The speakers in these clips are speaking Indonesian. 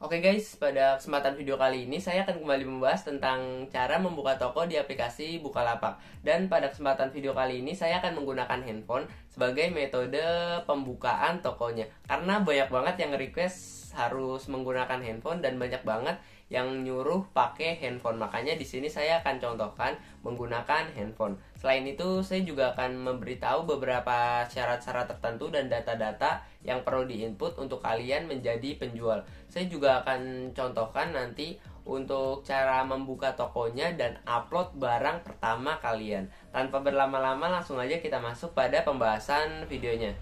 Oke guys, pada kesempatan video kali ini saya akan kembali membahas tentang cara membuka toko di aplikasi Bukalapak. Dan pada kesempatan video kali ini saya akan menggunakan handphone sebagai metode pembukaan tokonya. Karena banyak banget yang request harus menggunakan handphone dan banyak banget yang nyuruh pakai handphone. Makanya di sini saya akan contohkan menggunakan handphone. Selain itu, saya juga akan memberitahu beberapa syarat-syarat tertentu dan data-data yang perlu diinput untuk kalian menjadi penjual. Saya juga akan contohkan nanti untuk cara membuka tokonya dan upload barang pertama kalian. Tanpa berlama-lama, langsung aja kita masuk pada pembahasan videonya.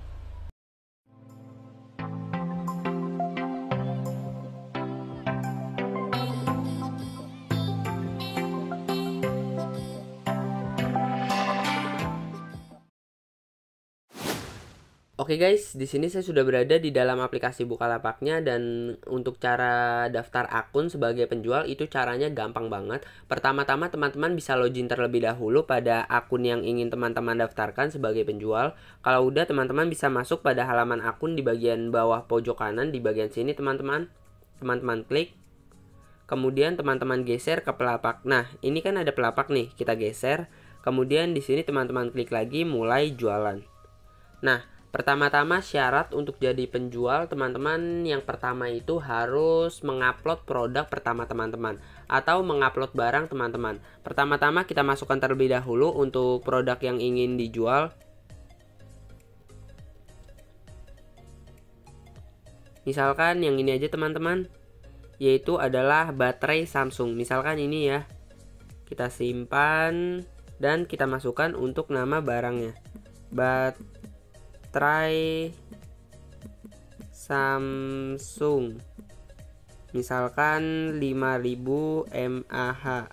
Oke guys, di sini saya sudah berada di dalam aplikasi Bukalapaknya dan untuk cara daftar akun sebagai penjual itu caranya gampang banget. Pertama-tama teman-teman bisa login terlebih dahulu pada akun yang ingin teman-teman daftarkan sebagai penjual. Kalau udah, teman-teman bisa masuk pada halaman akun di bagian bawah pojok kanan di bagian sini teman-teman. Teman-teman klik. Kemudian teman-teman geser ke pelapak. Nah, ini kan ada pelapak nih, kita geser. Kemudian di sini teman-teman klik lagi mulai jualan. Nah, pertama-tama syarat untuk jadi penjual teman-teman yang pertama itu harus mengupload produk pertama teman-teman atau mengupload barang teman-teman. Pertama-tama kita masukkan terlebih dahulu untuk produk yang ingin dijual. Misalkan yang ini aja teman-teman, yaitu adalah baterai Samsung. Misalkan ini ya, kita simpan dan kita masukkan untuk nama barangnya, baterai Samsung, misalkan 5000 mAh.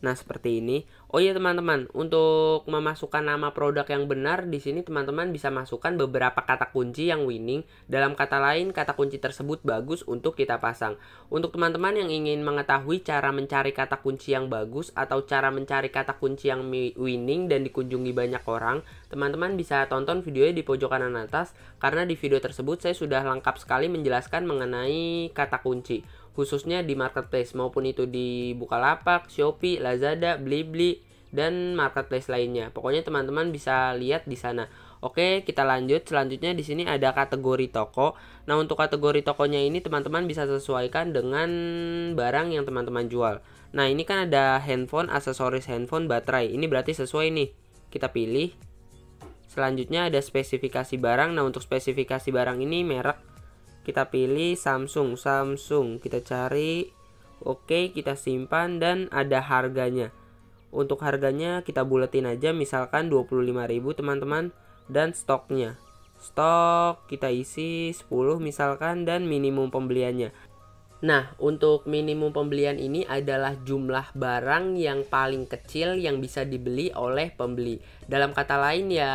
Nah, seperti ini. Oh iya teman-teman, untuk memasukkan nama produk yang benar di sini teman-teman bisa masukkan beberapa kata kunci yang winning. Dalam kata lain, kata kunci tersebut bagus untuk kita pasang. Untuk teman-teman yang ingin mengetahui cara mencari kata kunci yang bagus atau cara mencari kata kunci yang winning dan dikunjungi banyak orang, teman-teman bisa tonton videonya di pojok kanan atas karena di video tersebut saya sudah lengkap sekali menjelaskan mengenai kata kunci, khususnya di marketplace maupun itu di Bukalapak, Shopee, Lazada, Blibli dan marketplace lainnya. Pokoknya teman-teman bisa lihat di sana. Oke, kita lanjut. Selanjutnya di sini ada kategori toko. Nah, untuk kategori tokonya ini teman-teman bisa sesuaikan dengan barang yang teman-teman jual. Nah, ini kan ada handphone, aksesoris handphone, baterai. Ini berarti sesuai nih. Kita pilih. Selanjutnya ada spesifikasi barang. Nah, untuk spesifikasi barang ini merek kita pilih Samsung. Kita cari. Oke, kita simpan dan ada harganya. Untuk harganya kita buletin aja misalkan 25.000 teman-teman, dan stoknya. Stok kita isi 10 misalkan dan minimum pembeliannya. Nah, untuk minimum pembelian ini adalah jumlah barang yang paling kecil yang bisa dibeli oleh pembeli. Dalam kata lain ya,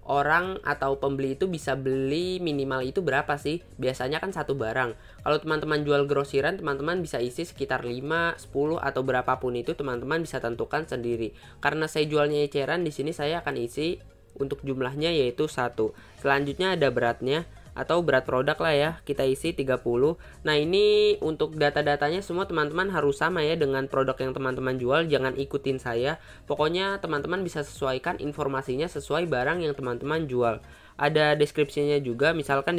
orang atau pembeli itu bisa beli minimal itu berapa sih? Biasanya kan satu barang. Kalau teman-teman jual grosiran, teman-teman bisa isi sekitar 5, 10 atau berapapun itu teman-teman bisa tentukan sendiri. Karena saya jualnya eceran, di sini saya akan isi untuk jumlahnya yaitu 1. Selanjutnya ada beratnya atau berat produk lah ya, kita isi 30. Nah, ini untuk data-datanya semua teman-teman harus sama ya dengan produk yang teman-teman jual, jangan ikutin saya. Pokoknya teman-teman bisa sesuaikan informasinya sesuai barang yang teman-teman jual. Ada deskripsinya juga, misalkan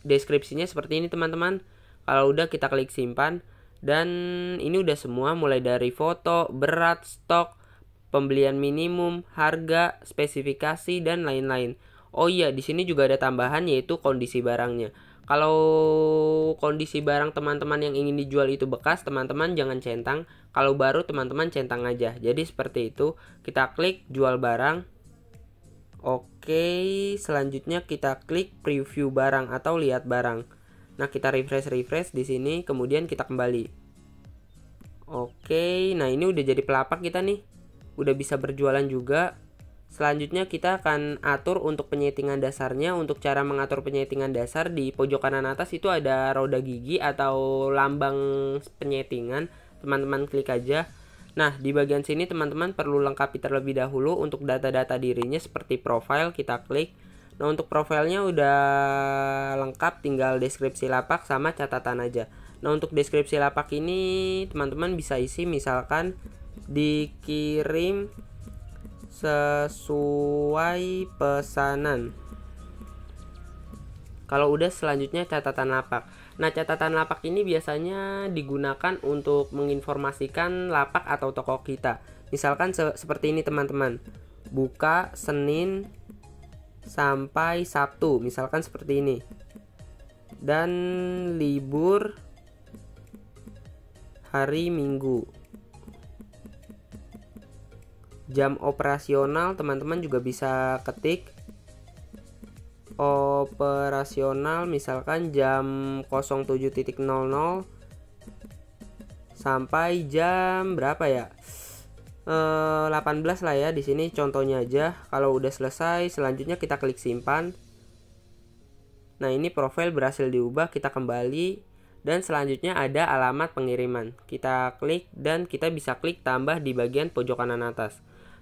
deskripsinya seperti ini teman-teman. Kalau udah kita klik simpan dan ini udah semua mulai dari foto, berat, stok, pembelian minimum, harga, spesifikasi dan lain-lain. Oh iya, di sini juga ada tambahan yaitu kondisi barangnya. Kalau kondisi barang teman-teman yang ingin dijual itu bekas, teman-teman jangan centang. Kalau baru teman-teman centang aja. Jadi seperti itu. Kita klik jual barang. Oke, selanjutnya kita klik preview barang atau lihat barang. Nah, kita refresh di sini, kemudian kita kembali. Oke, nah ini udah jadi pelapak kita nih. Udah bisa berjualan juga. Selanjutnya kita akan atur untuk penyetingan dasarnya. Untuk cara mengatur penyetingan dasar, di pojok kanan atas itu ada roda gigi atau lambang penyetingan. Teman-teman klik aja. Nah, di bagian sini teman-teman perlu lengkapi terlebih dahulu untuk data-data dirinya seperti profile, kita klik. Nah, untuk profilnya udah lengkap, tinggal deskripsi lapak sama catatan aja. Nah, untuk deskripsi lapak ini teman-teman bisa isi misalkan dikirim sesuai pesanan. Kalau udah, selanjutnya catatan lapak. Nah, catatan lapak ini biasanya digunakan untuk menginformasikan lapak atau toko kita. Misalkan seperti ini teman-teman. Buka Senin sampai Sabtu, misalkan seperti ini. Dan libur hari Minggu. Jam operasional teman-teman juga bisa ketik operasional misalkan jam 07.00 sampai jam berapa ya? 18 lah ya, di sini contohnya aja. Kalau udah selesai, selanjutnya kita klik simpan. Nah, ini profil berhasil diubah, kita kembali dan selanjutnya ada alamat pengiriman. Kita klik dan kita bisa klik tambah di bagian pojok kanan atas.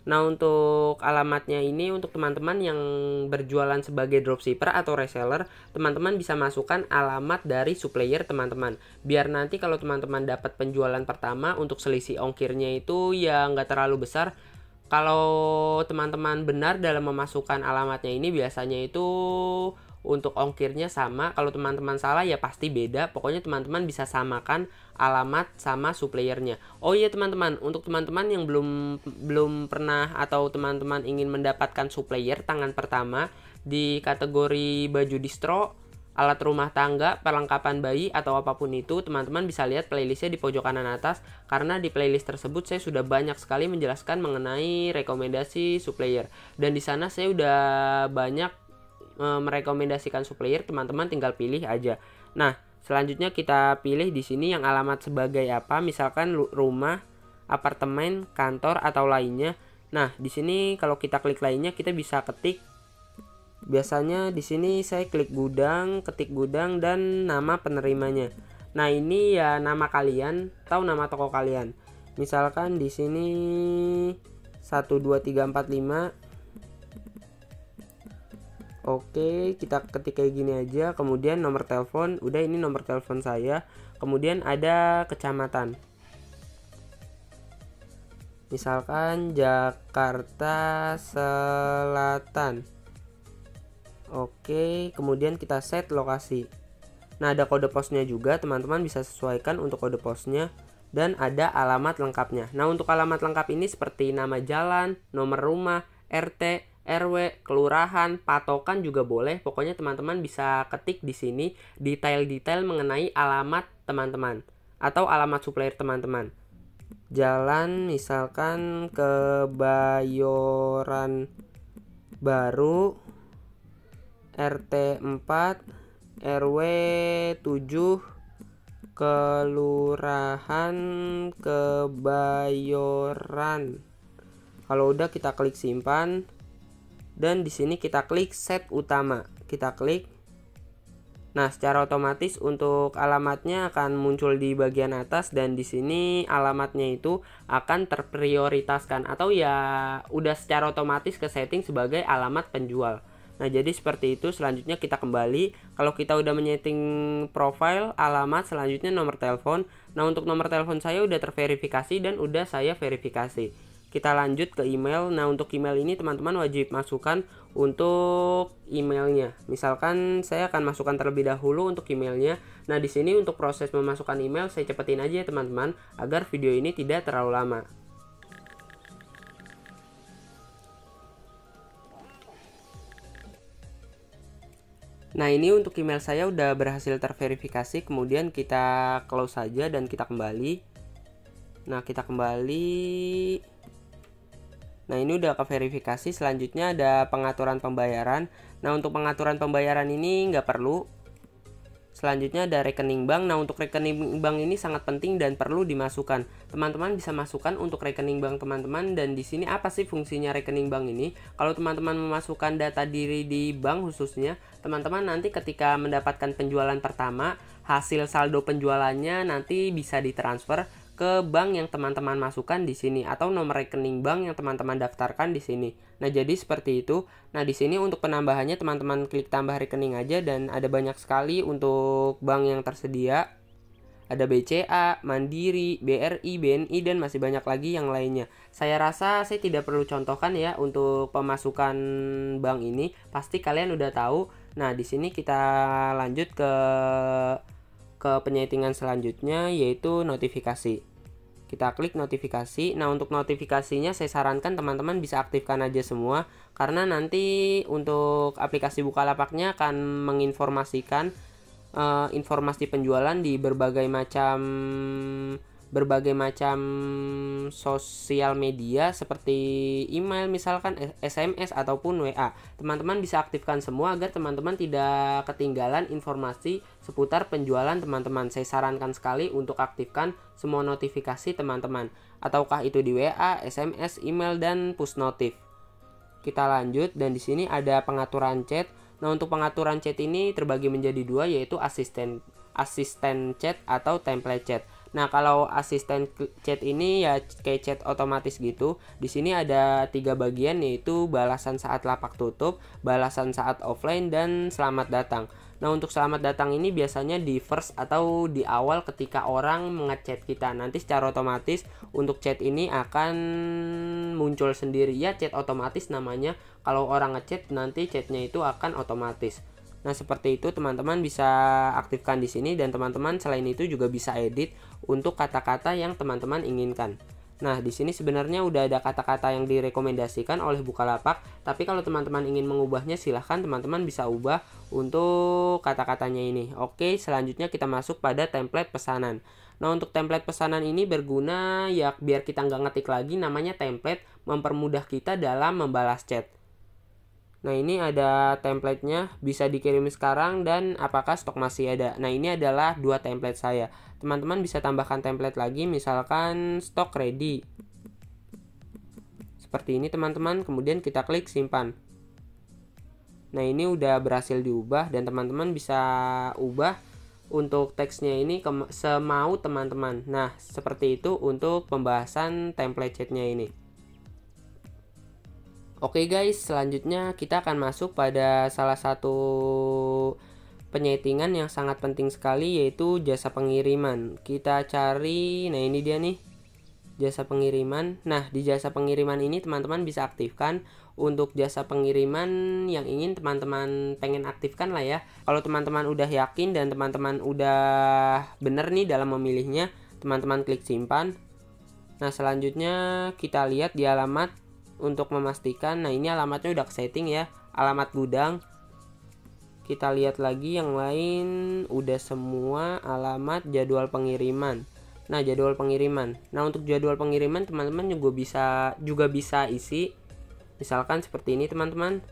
Nah, untuk alamatnya ini untuk teman-teman yang berjualan sebagai dropshipper atau reseller, teman-teman bisa masukkan alamat dari supplier teman-teman. Biar nanti kalau teman-teman dapat penjualan pertama, untuk selisih ongkirnya itu ya nggak terlalu besar. Kalau teman-teman benar dalam memasukkan alamatnya ini, biasanya itu untuk ongkirnya sama. Kalau teman-teman salah ya pasti beda. Pokoknya teman-teman bisa samakan alamat sama suppliernya. Oh iya teman-teman, untuk teman-teman yang belum pernah atau teman-teman ingin mendapatkan supplier tangan pertama di kategori baju distro, alat rumah tangga, perlengkapan bayi atau apapun itu, teman-teman bisa lihat playlistnya di pojok kanan atas. Karena di playlist tersebut saya sudah banyak sekali menjelaskan mengenai rekomendasi supplier. Dan di sana saya udah banyak merekomendasikan supplier, teman-teman tinggal pilih aja. Nah, selanjutnya kita pilih di sini yang alamat sebagai apa, misalkan rumah, apartemen, kantor atau lainnya. Nah, di sini kalau kita klik lainnya, kita bisa ketik. Biasanya di sini saya klik gudang, ketik gudang dan nama penerimanya. Nah, ini ya nama kalian atau nama toko kalian. Misalkan di sini 12345. Oke, kita ketik kayak gini aja. Kemudian nomor telepon, udah ini nomor telepon saya. Kemudian ada kecamatan. Misalkan Jakarta Selatan. Oke, kemudian kita set lokasi. Nah, ada kode posnya juga, teman-teman bisa sesuaikan untuk kode posnya. Dan ada alamat lengkapnya. Nah, untuk alamat lengkap ini seperti nama jalan, nomor rumah, RT, RW, kelurahan, patokan juga boleh. Pokoknya teman-teman bisa ketik di sini detail-detail mengenai alamat teman-teman atau alamat supplier teman-teman. Jalan misalkan Kebayoran Baru, RT 4, RW 7, Kelurahan Kebayoran. Kalau udah kita klik simpan. Dan di sini kita klik set utama. Kita klik. Nah, secara otomatis untuk alamatnya akan muncul di bagian atas dan di sini alamatnya itu akan terprioritaskan atau ya udah secara otomatis ke setting sebagai alamat penjual. Nah, jadi seperti itu. Selanjutnya kita kembali. Kalau kita udah menyeting profile, alamat, selanjutnya nomor telepon. Nah, untuk nomor telepon saya udah terverifikasi dan udah saya verifikasi. Kita lanjut ke email. Nah, untuk email ini teman-teman wajib masukkan untuk emailnya. Misalkan saya akan masukkan terlebih dahulu untuk emailnya. Nah, di sini untuk proses memasukkan email saya cepetin aja ya teman-teman agar video ini tidak terlalu lama. Nah, ini untuk email saya udah berhasil terverifikasi. Kemudian kita close saja dan kita kembali. Nah, kita kembali. Nah, ini udah ke verifikasi. Selanjutnya ada pengaturan pembayaran. Nah, untuk pengaturan pembayaran ini nggak perlu. Selanjutnya ada rekening bank. Nah, untuk rekening bank ini sangat penting dan perlu dimasukkan. Teman-teman bisa masukkan untuk rekening bank teman-teman. Dan di sini apa sih fungsinya rekening bank ini? Kalau teman-teman memasukkan data diri di bank khususnya, teman-teman nanti ketika mendapatkan penjualan pertama, hasil saldo penjualannya nanti bisa ditransfer ke bank yang teman-teman masukkan di sini atau nomor rekening bank yang teman-teman daftarkan di sini. Nah, jadi seperti itu. Nah, di sini untuk penambahannya teman-teman klik tambah rekening aja dan ada banyak sekali untuk bank yang tersedia. Ada BCA, Mandiri, BRI, BNI, dan masih banyak lagi yang lainnya. Saya rasa saya tidak perlu contohkan ya untuk pemasukan bank ini. Pasti kalian udah tahu. Nah, di sini kita lanjut ke penyetingan selanjutnya, yaitu notifikasi. Kita klik notifikasi. Nah, untuk notifikasinya saya sarankan teman-teman bisa aktifkan aja semua, karena nanti untuk aplikasi Bukalapaknya akan menginformasikan informasi penjualan di berbagai macam sosial media seperti email, misalkan SMS ataupun WA. Teman-teman bisa aktifkan semua agar teman-teman tidak ketinggalan informasi seputar penjualan teman-teman. Saya sarankan sekali untuk aktifkan semua notifikasi teman-teman, ataukah itu di WA, SMS, email, dan push notif. Kita lanjut, dan di sini ada pengaturan chat. Nah, untuk pengaturan chat ini terbagi menjadi dua, yaitu asisten chat atau template chat. Nah, kalau asisten chat ini ya kayak chat otomatis gitu. Di sini ada 3 bagian, yaitu balasan saat lapak tutup, balasan saat offline, dan selamat datang. Nah, untuk selamat datang ini biasanya di first atau di awal ketika orang mengechat kita. Nanti secara otomatis untuk chat ini akan muncul sendiri ya, chat otomatis namanya. Kalau orang ngechat nanti chatnya itu akan otomatis. Nah, seperti itu teman-teman bisa aktifkan di sini, dan teman-teman selain itu juga bisa edit untuk kata-kata yang teman-teman inginkan. Nah, di sini sebenarnya udah ada kata-kata yang direkomendasikan oleh Bukalapak, tapi kalau teman-teman ingin mengubahnya silahkan teman-teman bisa ubah untuk kata-katanya ini. Oke, selanjutnya kita masuk pada template pesanan. Nah, untuk template pesanan ini berguna ya biar kita nggak ngetik lagi, namanya template, mempermudah kita dalam membalas chat. Nah, ini ada templatenya, bisa dikirim sekarang dan apakah stok masih ada. Nah, ini adalah 2 template saya. Teman-teman bisa tambahkan template lagi, misalkan stok ready. Seperti ini teman-teman, kemudian kita klik simpan. Nah, ini udah berhasil diubah, dan teman-teman bisa ubah untuk teksnya ini semau teman-teman. Nah, seperti itu untuk pembahasan template chatnya ini. Oke guys, selanjutnya kita akan masuk pada salah satu penyetingan yang sangat penting sekali, yaitu jasa pengiriman. Kita cari, nah ini dia nih, jasa pengiriman. Nah, di jasa pengiriman ini teman-teman bisa aktifkan untuk jasa pengiriman yang ingin teman-teman pengen aktifkan lah ya. Kalau teman-teman udah yakin dan teman-teman udah bener nih dalam memilihnya, teman-teman klik simpan. Nah, selanjutnya kita lihat di alamat untuk memastikan. Nah, ini alamatnya udah setting ya, alamat gudang. Kita lihat lagi yang lain, udah semua. Alamat, jadwal pengiriman. Nah, jadwal pengiriman. Nah, untuk jadwal pengiriman teman-teman juga bisa isi. Misalkan seperti ini teman-teman.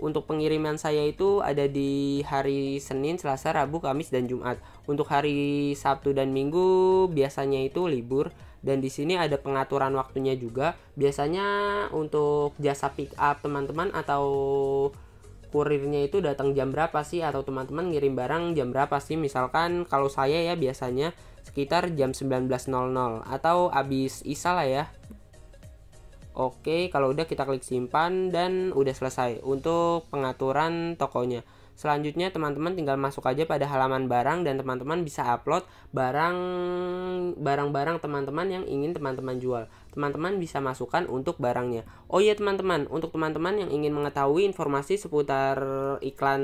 Untuk pengiriman saya itu ada di hari Senin, Selasa, Rabu, Kamis, dan Jumat. Untuk hari Sabtu dan Minggu biasanya itu libur. Dan di sini ada pengaturan waktunya juga. Biasanya untuk jasa pick up teman-teman atau kurirnya itu datang jam berapa sih, atau teman-teman ngirim barang jam berapa sih. Misalkan kalau saya ya biasanya sekitar jam 19.00 atau habis isya lah ya. Oke, kalau udah kita klik simpan dan udah selesai untuk pengaturan tokonya. Selanjutnya teman-teman tinggal masuk aja pada halaman barang, dan teman-teman bisa upload barang-barang teman-teman yang ingin teman-teman jual. Teman-teman bisa masukkan untuk barangnya. Oh iya teman-teman, untuk teman-teman yang ingin mengetahui informasi seputar iklan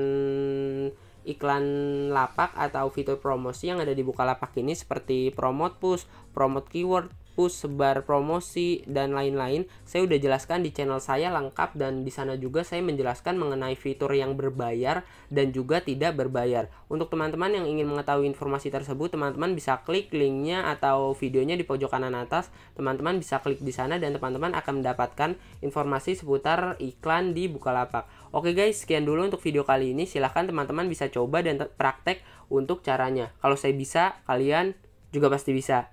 lapak atau fitur promosi yang ada di Bukalapak ini, seperti promote push, promote keyword, push, sebar promosi, dan lain-lain, saya udah jelaskan di channel saya lengkap, dan di sana juga saya menjelaskan mengenai fitur yang berbayar dan juga tidak berbayar. Untuk teman-teman yang ingin mengetahui informasi tersebut, teman-teman bisa klik linknya atau videonya di pojok kanan atas. Teman-teman bisa klik di sana dan teman-teman akan mendapatkan informasi seputar iklan di Bukalapak. Oke guys, sekian dulu untuk video kali ini. Silahkan teman-teman bisa coba dan praktek untuk caranya. Kalau saya bisa, kalian juga pasti bisa.